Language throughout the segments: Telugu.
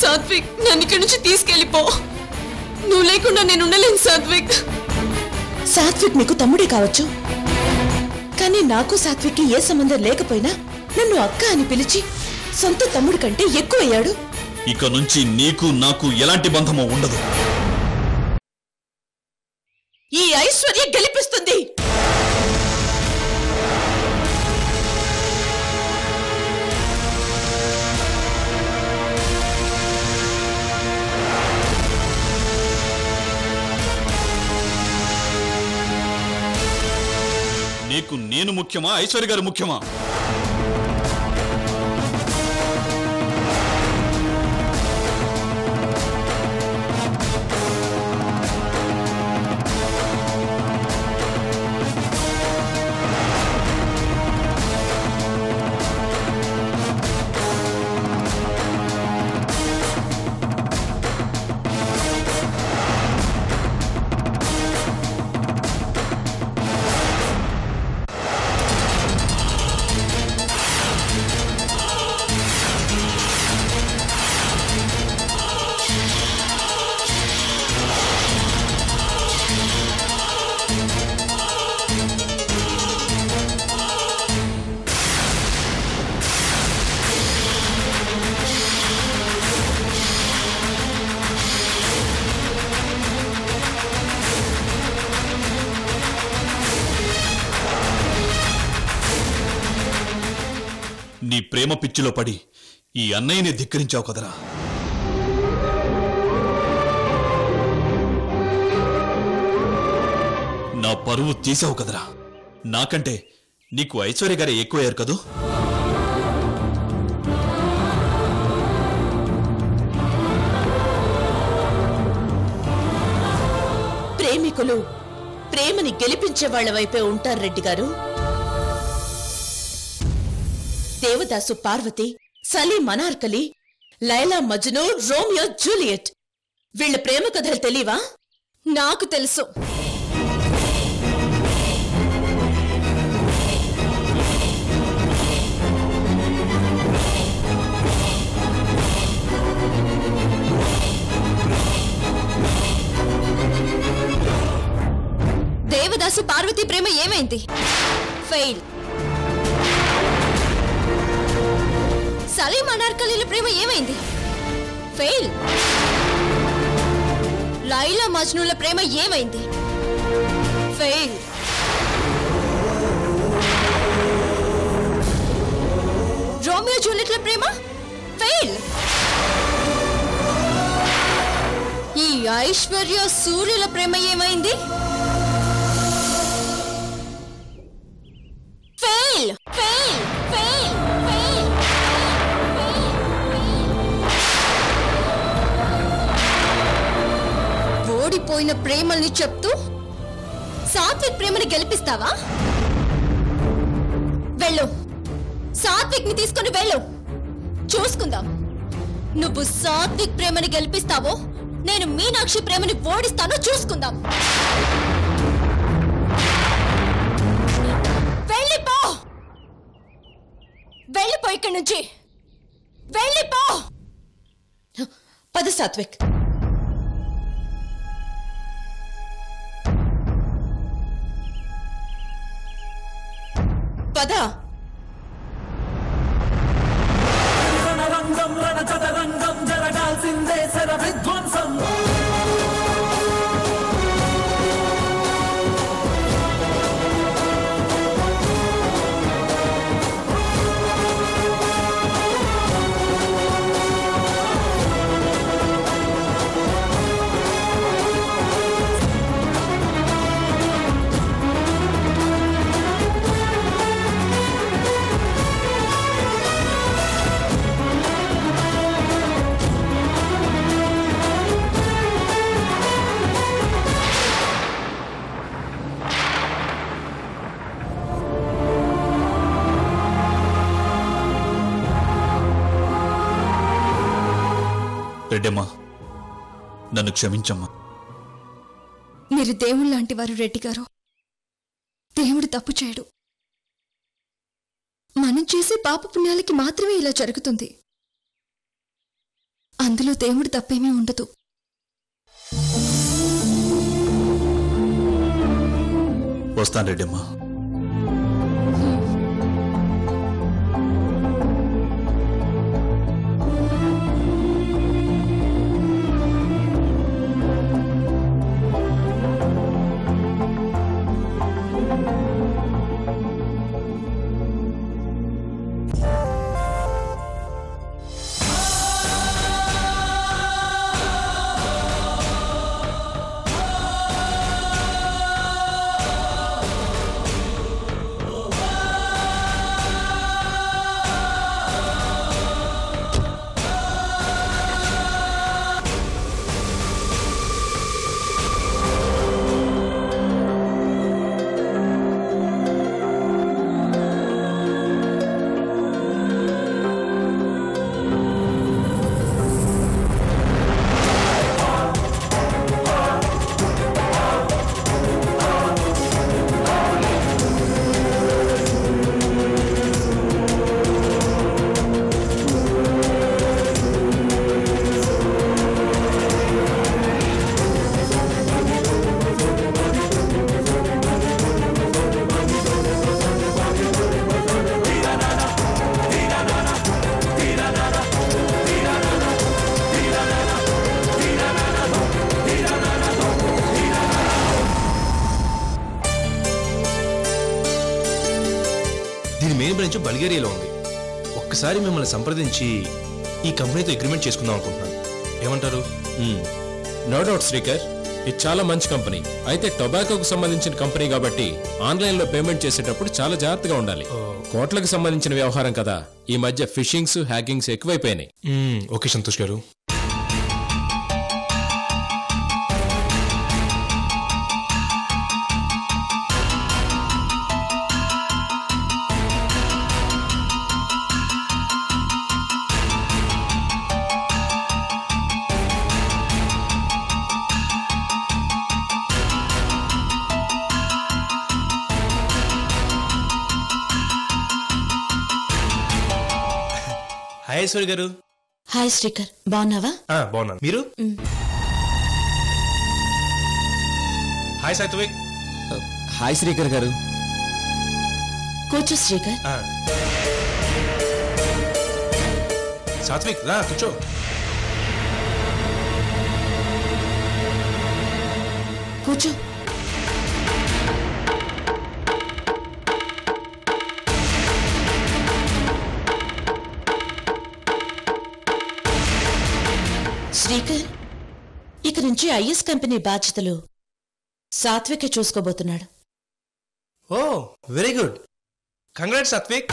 సాత్విక్, నన్ను ఇక్కడి నుంచి తీసుకెళ్ళిపో. నువ్వు లేకుండా నేను ఉండలేను సాత్విక్. సాత్విక్ మీకు తమ్ముడే కావచ్చు, కానీ నాకు సాత్విక్కి ఏ సంబంధం లేకపోయినా నన్ను అక్క అని పిలిచి సొంత తమ్ముడి కంటే ఎక్కువయ్యాడు. ఇక నుంచి నీకు నాకు ఎలాంటి బంధమో ఉండదు. ఈ ఐశ్వర్య గెలిపిస్తుంది. నీకు నేను ముఖ్యమా, ఐశ్వర్య గారు ముఖ్యమా? నీ ప్రేమ పిచ్చిలో పడి ఈ అన్నయ్యని ధిక్కరించావు కదరా. నా పరువు తీసావు కదరా. నాకంటే నీకు ఐశ్వర్య గారే ఎక్కువయ్యారు కదూ. ప్రేమికులు ప్రేమని గెలిపించే వాళ్ల వైపే ఉంటారు రెడ్డి గారు. దేవదాసు పార్వతి, సలీం అనార్కలి, లైలా మజ్ను, రోమియో జూలియట్, వీళ్ళ ప్రేమ కథలు తెలీవా? నాకు తెలుసు. దేవదాసు పార్వతి ప్రేమ ఏమైంది? ఫెయిల్. సలీం అనార్కలీల ప్రేమ ఏమైంది? ఫెయిల్. లైలా మజ్నుల ప్రేమ ఏమైంది? ఫెయిల్. రోమియో జూలియట్ల ప్రేమ ఫెయిల్. ఈ ఐశ్వర్య సూర్యుల ప్రేమ ఏమైంది? ఫెయిల్. ఫెయిల్. ఫెయిల్. ఓడిపోయిన ప్రేమల్ని చెప్తూ సాత్విక్ ప్రేమని గెలిపిస్తావా? వెళ్ళు, సాత్విక్ ని తీసుకొని వెళ్ళు, చూసుకుందాం. నువ్వు సాత్విక్ ప్రేమని గెలిపిస్తావో నేను మీనాక్షి ప్రేమని ఓడిస్తానో చూసుకుందాం. వెళ్ళిపో, వెళ్ళిపో ఇక్కడి నుంచి, వెళ్ళిపో. పద సాత్విక్. పద. రణరంగం రణచదరంగం జరగాల్సిందే శర విధ్వంసం. రెడ్డమ్మా, నన్ను క్షమించమ్మా. మీరు దేవుళ్ళ లాంటి వారు రెడ్డి గారు. దేవుడు తప్పు చేయడు. మనం చేసే పాప పుణ్యాలకి మాత్రమే ఇలా జరుగుతుంది. అందులో దేవుడు తప్పేమీ ఉండదు. వస్తాను రెడ్డమ్మా. దీని మెయిన్ బ్రాంచ్ బల్గేరియాలో ఉంది. ఒక్కసారి మిమ్మల్ని సంప్రదించి ఈ కంపెనీతో అగ్రిమెంట్ చేసుకుందాం అనుకుంటున్నాను. ఏమంటారు? నో డౌట్ శ్రీకర్, ఇది చాలా మంచి కంపెనీ. అయితే టొబాకోకు సంబంధించిన కంపెనీ కాబట్టి ఆన్లైన్లో పేమెంట్ చేసేటప్పుడు చాలా జాగ్రత్తగా ఉండాలి. కోట్లకు సంబంధించిన వ్యవహారం కదా, ఈ మధ్య ఫిషింగ్స్ హ్యాకింగ్స్ ఎక్కువైపోయినాయి. ఓకే సంతోష్ గారు. హాయ్ ఐశ్వర్య గారు. హాయ్ శ్రీకర్, బాగున్నావా? బాగున్నాను. మీరు? హాయ్ సాత్విక్. హాయ్ శ్రీకర్ గారు. కూర్చో శ్రీకర్. సాత్విక్ రా కూర్చో. కూర్చో. శ్రీకర్, ఇక నుంచి ఐఎస్ కంపెనీ బాధ్యతలు సాత్వికే చూసుకోబోతున్నాడు. ఓ వెరీ గుడ్. కంగ్రాట్స్ సాత్విక్.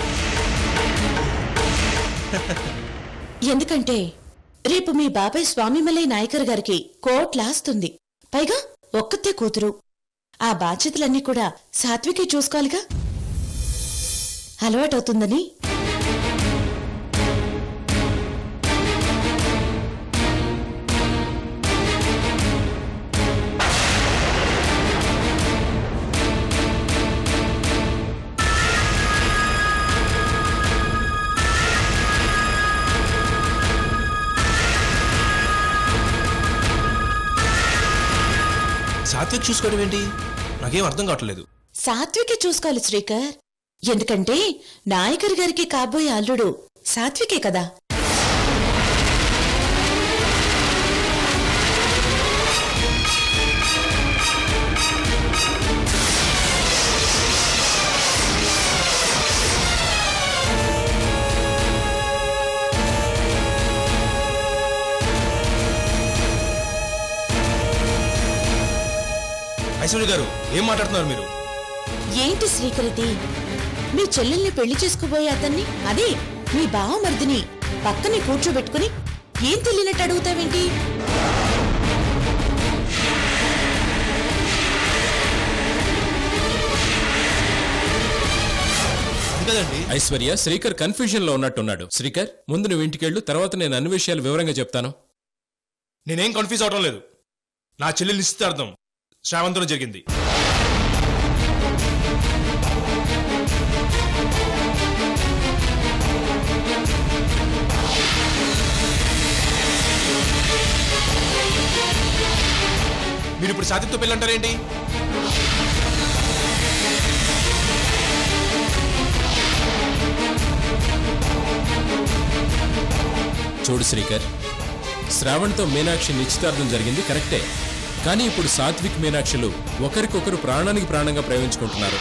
ఎందుకంటే రేపు మీ బాబాయ్ స్వామిమలై నాయకర్ గారికి కోట్లాస్తుంది. పైగా ఒక్కతే కూతురు. ఆ బాధ్యతలన్నీ కూడా సాత్వికే చూసుకోవాలిగా. అలవాటవుతుందని. సాత్విక్ చూసుకోవడం ఏంటి? నాకేం అర్థం కావట్లేదు. సాత్వికే చూసుకోవాలి శ్రీకర్. ఎందుకంటే నాయకర్ గారికి కాబోయే అల్లుడు సాత్వికే కదా. ఐశ్వర్య గారు ఏం మాట్లాడుతున్నారు మీరు? ఏంటి శ్రీకరిది? మీ చెల్లెల్ని పెళ్లి చేసుకోబోయే అతన్ని, అదే మీ బావమర్దిని పక్కనే కూర్చోబెట్టుకుని ఏం తెలియనట్టు అడుగుతావేంటి? ఐశ్వర్య, శ్రీకర్ కన్ఫ్యూజన్ లో ఉన్నట్టున్నాడు. శ్రీకర్, ముందు నువ్వు ఇంటికెళ్ళు, తర్వాత నేను అన్ని విషయాలు వివరంగా చెప్తాను. నేనేం కన్ఫ్యూజ్ అవడం లేదు. నా చెల్లెలు నిశ్చితార్థం శ్రావంతంలో జరిగింది. మీరు ఇప్పుడు సాత్విక్తో పెళ్ళి అంటారేంటి? చూడు శ్రీకర్, శ్రావణ్తో మీనాక్షి నిశ్చితార్థం జరిగింది కరెక్టే. కానీ ఇప్పుడు సాత్విక్ మీనాక్షులు ఒకరికొకరు ప్రాణానికి ప్రాణంగా ప్రేమించుకుంటున్నారు.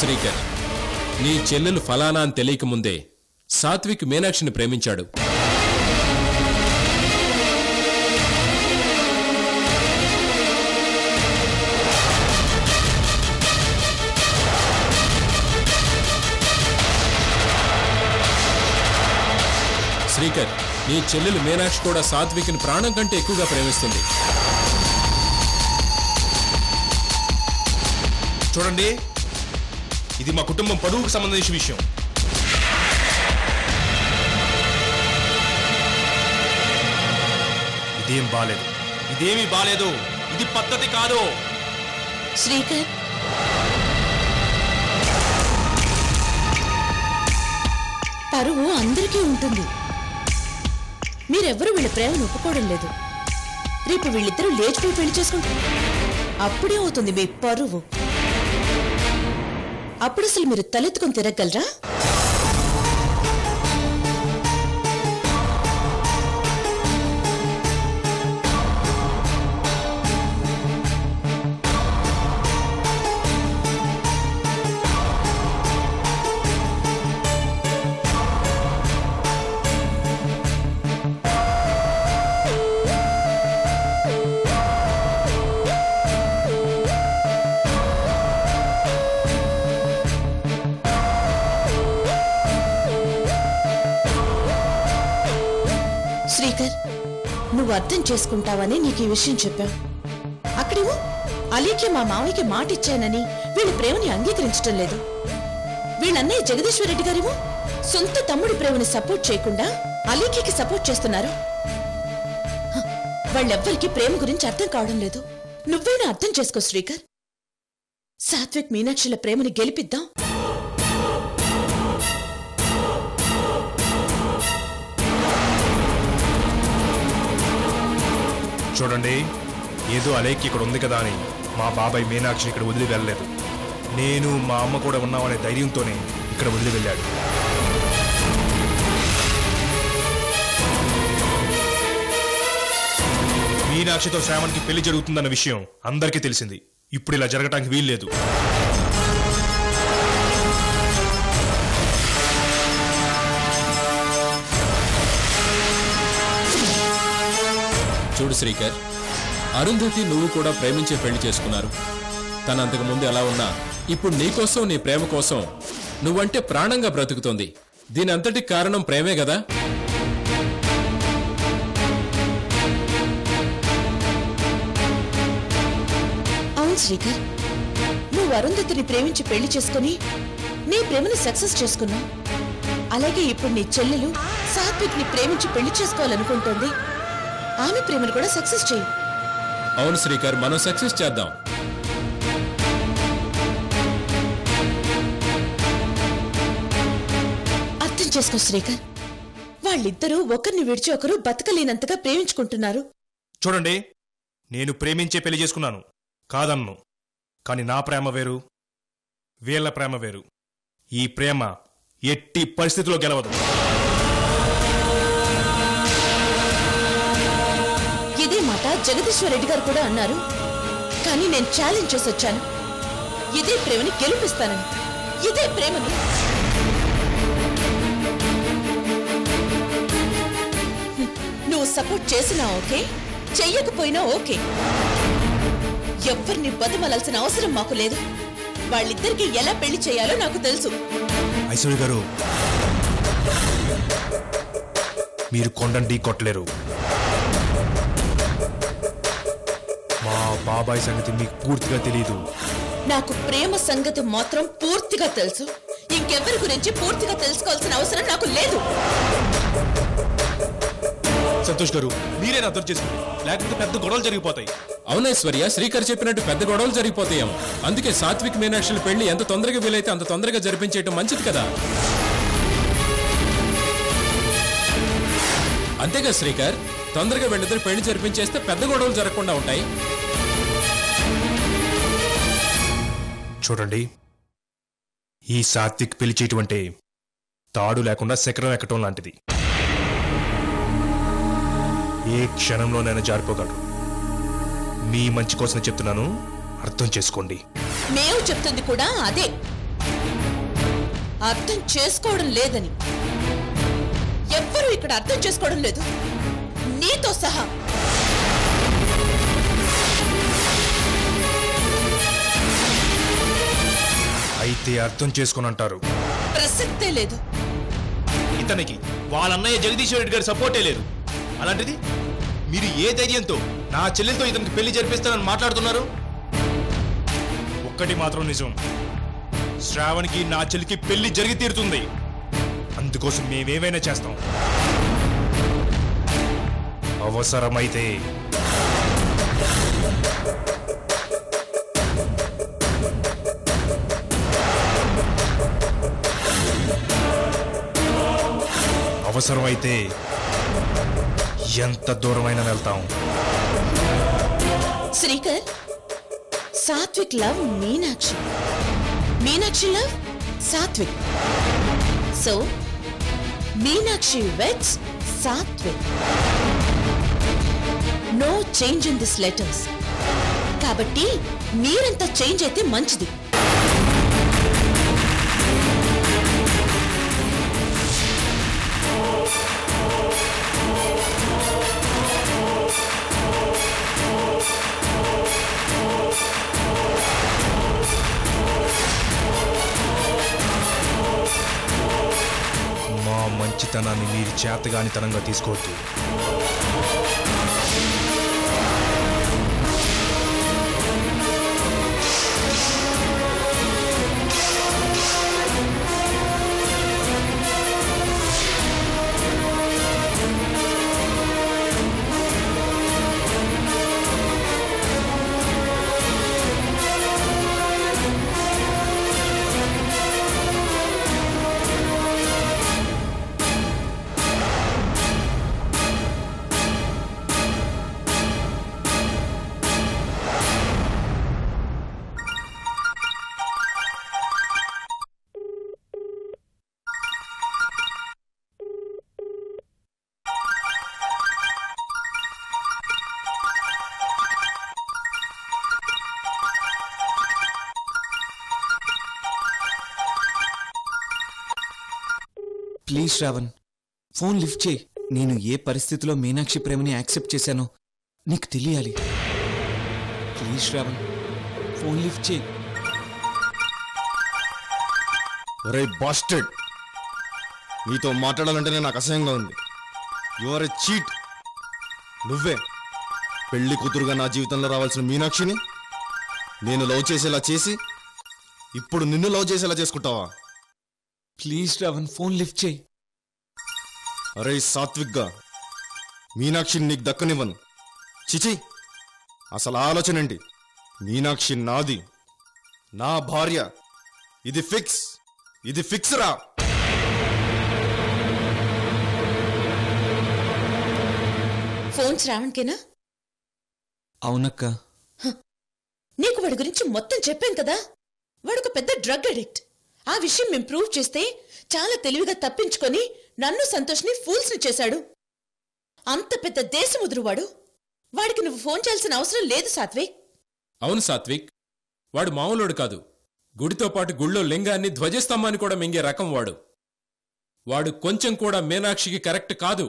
శ్రీకర్, నీ చెల్లెలు ఫలానా అని తెలియకముందే సాత్విక్ మీనాక్షిని ప్రేమించాడు. శ్రీకర్, నీ చెల్లెలు మీనాక్షి కూడా సాత్విక్ని ప్రాణం కంటే ఎక్కువగా ప్రేమిస్తుంది. చూడండి, ఇది మా కుటుంబం పరువుకు సంబంధించిన విషయం. ఇదేం బాలేదు, ఇదేమీ బాలేదు. ఇది పద్ధతి కాదు. శ్రీకర్, పరువు అందరికీ ఉంటుంది. మీరెవ్వరూ వీళ్ళ ప్రేమను ఒప్పుకోవడం లేదు. రేపు వీళ్ళిద్దరూ లేచిపోయి పెళ్లి చేసుకుంటారు. అప్పుడే అవుతుంది మీ పరువు. అప్పుడు అసలు మీరు తలెత్తుకొని తిరగలరా? శ్రీకర్, నువ్వు అర్థం చేసుకుంటావని నీకు ఈ విషయం చెప్పావు. అక్కడేమో అలీకి మా మావయ్యకి మాట ఇచ్చానని వీళ్ళ ప్రేమని అంగీకరించడం లేదు. వీళ్ళన్నయ్య జగదీశ్వర్ రెడ్డి గారేమో సొంత తమ్ముడి ప్రేమని సపోర్ట్ చేయకుండా అలీకి సపోర్ట్ చేస్తున్నారు. వాళ్ళెవ్వరికీ ప్రేమ గురించి అర్థం కావడం లేదు. నువ్వైనా అర్థం చేసుకో శ్రీకర్. సాత్విక్ మీనాక్షిల ప్రేమని గెలిపిద్దాం. చూడండి, ఏదో అలేకి ఇక్కడ ఉంది కదా అని మా బాబాయ్ మీనాక్షి ఇక్కడ వదిలి వెళ్ళలేదు. నేను మా అమ్మ కూడా ఉన్నామనే ధైర్యంతోనే ఇక్కడ వదిలి వెళ్ళాడు. మీనాక్షితో శ్రావణ్కి పెళ్లి జరుగుతుందన్న విషయం అందరికీ తెలిసింది. ఇప్పుడు ఇలా జరగటానికి వీల్లేదు. చూడు శ్రీకర్, అరుంధతి నువ్వు కూడా ప్రేమించే పెళ్లి చేసుకున్నారు. తను అంతకు ముందు ఎలా ఉన్నా ఇప్పుడు నీకోసం, నీ ప్రేమ కోసం నువ్వంటే ప్రాణంగా బ్రతుకుతోంది. దీని అంతటి కారణం ప్రేమే కదా? అవును శ్రీకర్, నువ్వు అరుంధతిని ప్రేమించి పెళ్లి చేసుకుని నీ ప్రేమని సక్సెస్ చేసుకున్నావు. అలాగే ఇప్పుడు నీ చెల్లెలు సాత్విక్ ని ప్రేమించి పెళ్లి చేసుకోవాలనుకుంటోంది. ఆమె ప్రేమను కూడా సక్సెస్ చేయి. అవును శ్రీకర్, మనం సక్సెస్ చేద్దాం. అర్థం చేసుకో శ్రీకర్, వాళ్ళిద్దరూ ఒకరిని విడిచి ఒకరు బతకలేనంతగా ప్రేమించుకుంటున్నారు. చూడండి, నేను ప్రేమించే పెళ్లి చేసుకున్నాను కాదన్ను. కానీ నా ప్రేమ వేరు, వీళ్ళ ప్రేమ వేరు. ఈ ప్రేమ ఎట్టి పరిస్థితిలో గెలవదు. ఇదే మాట జగదీశ్వర్ రెడ్డి గారు కూడా అన్నారు. కానీ నేను ఛాలెంజ్ చేసి వచ్చాను. ఇదే ప్రేమని గెలిపిస్తానని. ఇదే ప్రేమని. నువ్వు సపోర్ట్ చేసినా ఓకే, చెయ్యకపోయినా ఓకే. ఎవ్వరిని బతిమలాల్సిన అవసరం మాకు లేదు. వాళ్ళిద్దరికి ఎలా పెళ్లి చేయాలో నాకు తెలుసు. ఐశ్వర్య గారు, మీరు కొండని ఢీ కొట్టలేరు. మా బాబాయ్ సంగతి మీకు పూర్తిగా తెలియదు. నాకు ప్రేమ సంగతి మాత్రం పూర్తిగా తెలుసు. ఇంకెవరి గురించి పూర్తిగా తెలుసుకోవాల్సిన అవసరం నాకు లేదు. సంతోష్ గారు మీరే అర్థం చేసుకోండి, లేకపోతే పెద్ద గొడవలు జరిగిపోతాయి. అవునైశ్వర్య, శ్రీకర్ చెప్పినట్టు పెద్ద గొడవలు జరిగిపోతాయేమో. అందుకే సాత్విక్ మీనాక్షుల పెళ్లి ఎంత తొందరగా వీలైతే అంత తొందరగా జరిపించేయటం మంచిది కదా. అంతేగా శ్రీకర్, తొందరగా వీళ్ళిద్దరు పెళ్లి జరిపించేస్తే పెద్ద గొడవలు జరగకుండా ఉంటాయి. చూడండి, ఈ సాత్విక్ పెళ్లి చేయటం అంటే తాడు లేకుండా శకరం ఎక్కటం లాంటిది. ఏ క్షణంలోనైనా జారిపోగలరు. మీ మంచి కోసం చెప్తున్నాను, అర్థం చేసుకోండి. మేము చెప్తుంది కూడా అదే, అర్థం చేసుకోవడం లేదని. ఎవ్వరూ ఇక్కడ అర్థం చేసుకోవడం లేదు, నీతో సహా. అయితే అర్థం చేసుకొని అంటారు. ప్రసక్తే లేదు. ఇతనికి వాళ్ళ అన్నయ్య జగదీశ్వర్ రెడ్డి గారి సపోర్టే లేదు. అలాంటిది మీరు ఏ ధైర్యంతో నా చెల్లెలతో ఇతనికి పెళ్లి జరిపిస్తానని మాట్లాడుతున్నారు? ఒక్కటి మాత్రం నిజం, శ్రావణికి నా చెల్లికి పెళ్లి జరిగి తీరుతుంది. అందుకోసం మేమేమైనా చేస్తాం. అవసరమైతే అవసరమైతే ఎంత దూరమైనా వెళ్తాం. Srikar, Satvik love Meenakshi, Meenakshi love Satvik. So Meenakshi weds Satvik. No change in this letters. కాబట్టి మీరంతా చేంజ్ అయితే మంచిది. మా మంచితనాన్ని మీరు చేతగానితనంగా తీసుకోవద్దు. ప్లీజ్ శ్రావణ్, ఫోన్ లిఫ్ట్ చేయి. నేను ఏ పరిస్థితిలో మీనాక్షి ప్రేమని యాక్సెప్ట్ చేశానో నీకు తెలియాలి. ప్లీజ్ శ్రావణ్, ఫోన్ లిఫ్ట్ చేయి. ఒరే బాస్టర్డ్, నీతో మాట్లాడాలంటేనే నాకు అసహ్యంగా ఉంది. You are a cheat. నువ్వే పెళ్లి కూతురుగా నా జీవితంలో రావాల్సిన మీనాక్షిని నేను లవ్ చేసేలా చేసి ఇప్పుడు నిన్ను లవ్ చేసేలా చేసుకుంటావా? ప్లీజ్ శ్రావణ్, ఫోన్ లిఫ్ట్ చేయి. అరే సాత్విక్గా మీనాక్షిని నీకు దక్కనివ్వను. చిచి, అసలు ఆలోచన ఏంటి? మీనాక్షి నాది, నా భార్య. ఇది ఫిక్స్, ఇది ఫిక్స్ రా. ఫోన్ శ్రావణ్కేనా? అవునక్క. నీకు వాడి గురించి మొత్తం చెప్పాను కదా. వాడొక పెద్ద డ్రగ్ అడిక్ట్. ఆ విషయం మేము ప్రూవ్ చేస్తే చాలా తెలివిగా తప్పించుకొని నన్ను సంతోష్ని ఫూల్స్ ని చేశాడు. అంత పెద్ద దేశముదురువాడు. వాడికి నువ్వు ఫోన్ చేయాల్సిన అవసరం లేదు సాత్విక్. అవును సాత్విక్, వాడు మామూలుడు కాదు. గుడితో పాటు గుళ్ళో లింగాన్ని ధ్వజస్తంభాన్ని కూడా మింగే రకం వాడు. వాడు కొంచెం కూడా మీనాక్షికి కరెక్ట్ కాదు.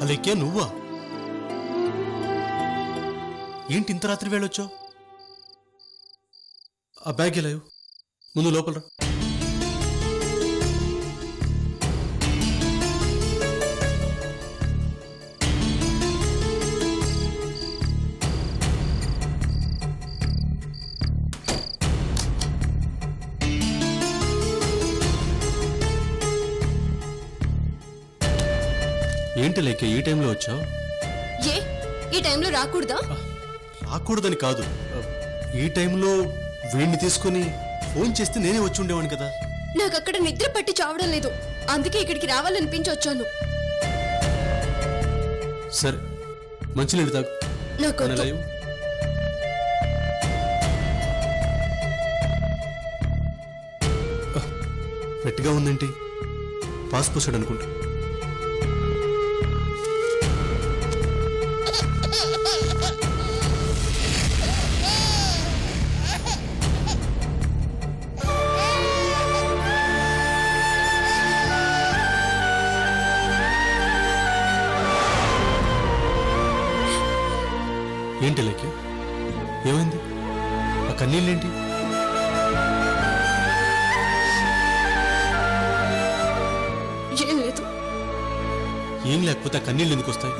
అలెక్కే నువ్వా? ఏంటి ఇంత రాత్రి వేళొచ్చావు? ఆ బ్యాగ్ ఎలా ముందు లోపల రా. ఏంటి లైక్ ఈ టైంలో వచ్చావు? ఏ ఈ టైంలో రాకూడదా? రాకూడదని కాదు, ఈ టైంలో వీడిని తీసుకుని ఫోన్ చేస్తే నేనే వచ్చి ఉండేవాడిని కదా. నాకు అక్కడ నిద్ర పట్టి చావడం లేదు, అందుకే ఇక్కడికి రావాలనిపించి వచ్చాను. సరే మంచినీళ్ళు తాగు. నాకు వెట్టిగా ఉందేంటి? పాస్ పోసాడు అనుకుంటా. ఏంటి లైక్ ఏమైంది? ఆ కన్నీళ్ళేంటి? ఏం లేదు. ఏం లేకపోతే ఆ కన్నీళ్ళు ఎందుకు వస్తాయి?